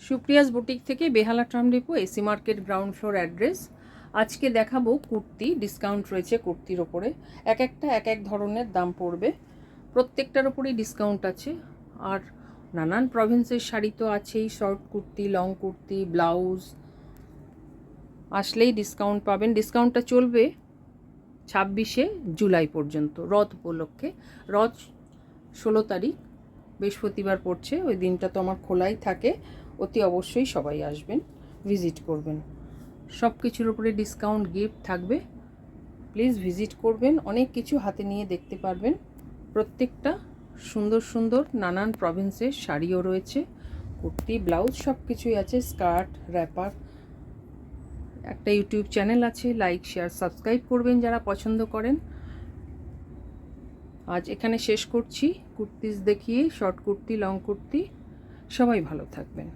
Supriya's boutique থেকে Behala tram depot AC market ground floor address. আজকে দেখাবো কুর্তি, ডিসকাউন্ট রয়েছে কুর্তির ওপরে। এক একটা এক এক ধরনের দাম পড়বে, প্রত্যেকটার ওপরেই ডিসকাউন্ট আছে। আর নানান প্রভিন্সের শাড়ি তো আছেই, short kurti, long kurti, blouse আসলেই ডিসকাউন্ট পাবেন। ডিসকাউন্টটা চলবে 26শে জুলাই পর্যন্ত, রথ উপলক্ষে। রথ 16 তারিখ বৃহস্পতিবার পড়ছে, ওই দিনটা তো আমার খোলাই থাকে। অতি অবশ্যই সবাই আসবেন, ভিজিট করবেন। সব কিছুর উপরে ডিসকাউন্ট, গিফট থাকবে। প্লিজ ভিজিট করবেন, অনেক কিছু হাতে নিয়ে দেখতে পারবেন। প্রত্যেকটা সুন্দর সুন্দর নানান প্রভিন্সের শাড়িও রয়েছে, কুর্তি, ব্লাউজ সব কিছুই আছে, স্কার্ট, র্যাপার। একটা ইউটিউব চ্যানেল আছে, লাইক, শেয়ার, সাবস্ক্রাইব করবেন যারা পছন্দ করেন। আজ এখানে শেষ করছি কুর্তিজ দেখিয়ে, শর্ট কুর্তি, লং কুর্তি। সবাই ভালো থাকবেন।